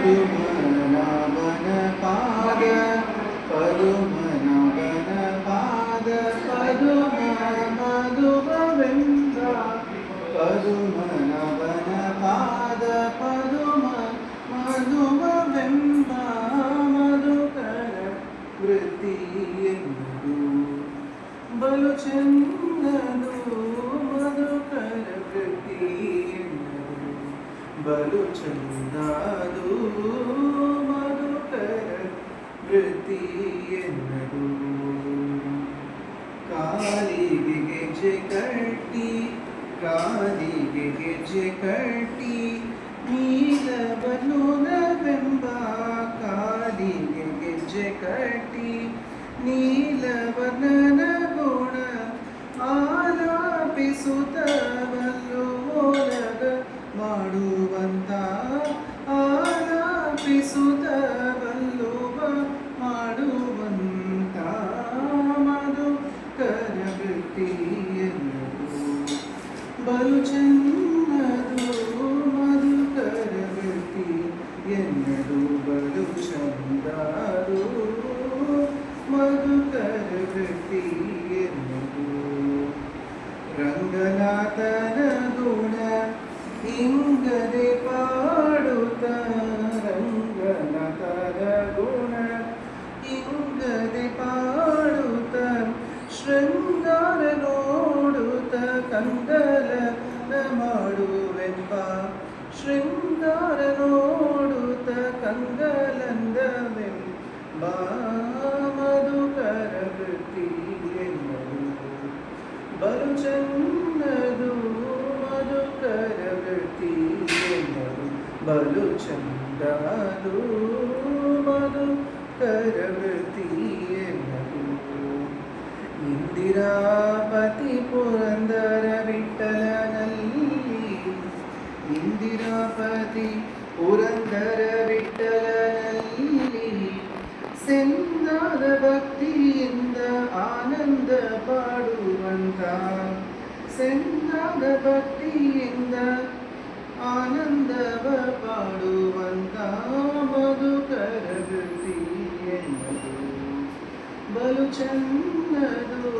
ಪದುಮನಾಭನ ಪಾದ ಪದುಮನಾಭನ ಪಾದ ಪದುಮ ಮಧುವೆಂಬ ಪದುಮನಾಭನ ಪಾದ ಪದುಮ ಮಧುವೆಂಬ ಮಧುಕರ ವೃತ್ತಿ ಎನ್ನುವುದು ಬಲು ಚೆನ್ನದು ಮಧುಕರ ವೃತ್ತಿ ಎನ್ನುವುದು ಬಲು ಚೆನ್ನದು ಮಧುಕರ ವೃತ್ತಿ ಎನ್ನುವುದು ಕಾಲಿಗೆ ಗೆಜ್ಜೆ ಕಟ್ಟಿ ಕಾಲಿಗೆ ಗೆಜ್ಜೆ ಕಟ್ಟಿ ನೀಲವನುನವೆಂಬ ಕಾಲಿಗೆ ಗೆಜ್ಜೆ ಕಟ್ಟಿ ನೀಲವರ್ಣನ ಗುಣ ಆಲಾಪಿಸುತ್ತವಲ್ಲು ಓಲಗ ಮಾಡುವಂತ ಆಲಾಪಿಸುತ್ತವಲ್ಲುವ ಮಾಡುವಂತ ಮಧುಕರ ವೃತ್ತಿ ಎನ್ನುವುದು ಬಲು ಚೆನ್ನದು ಮಧುಕರ ವೃತ್ತಿ ಎನ್ನದು ಬಲು ಚಂದದು ಮಧುಕರ ವೃತ್ತಿ ಎನ್ನುವುದು ರಂಗನಾಥನ ಗುಣ ಇಂಗದೆ ಪಾಡುತ್ತ ರಂಗನಾಥನ ಗುಣ ಇಂಗದೆ ಪಾಡುತ್ತ ಶೃಂಗಾರ ನೋಡುತ್ತ ಕಂದಲನ ಮಾಡುವೆಂಬ ಶೃಂಗಾರ ನೋಡುತ್ತ ಕಂದಲಂದವೆಂಬ ಮಧುಕರ ವೃತ್ತಿ ಎನ್ನುವುದು ಬಲು ಚೆನ್ನದು ಮಧುಕರ ವೃತ್ತಿ ಎನ್ನುವುದು ಬಲು ಚಂದದು ಮಧುಕರ ವೃತ್ತಿ ಎನ್ನುವುದು ಇಂದಿರಾಪತಿ ಪುರಂದರ ವಿಠಲನಲ್ಲಿ ಇಂದಿರಾಪತಿ ಪುರಂದರ ವಿಠಲನಲ್ಲಿ ಸೆನ್ನಾದ ಭಕ್ತಿಯಿಂದ ಆನಂದ ಪಾಡುವಂತ ಸೆನ್ನಾದ ಭಕ್ತಿಯಿಂದ ಆನಂದವ ಪಾಡುವಂತ ಮಧುಕರ ವೃತ್ತಿ ಎನ್ನುವುದು ಬಲು ಚೆನ್ನದು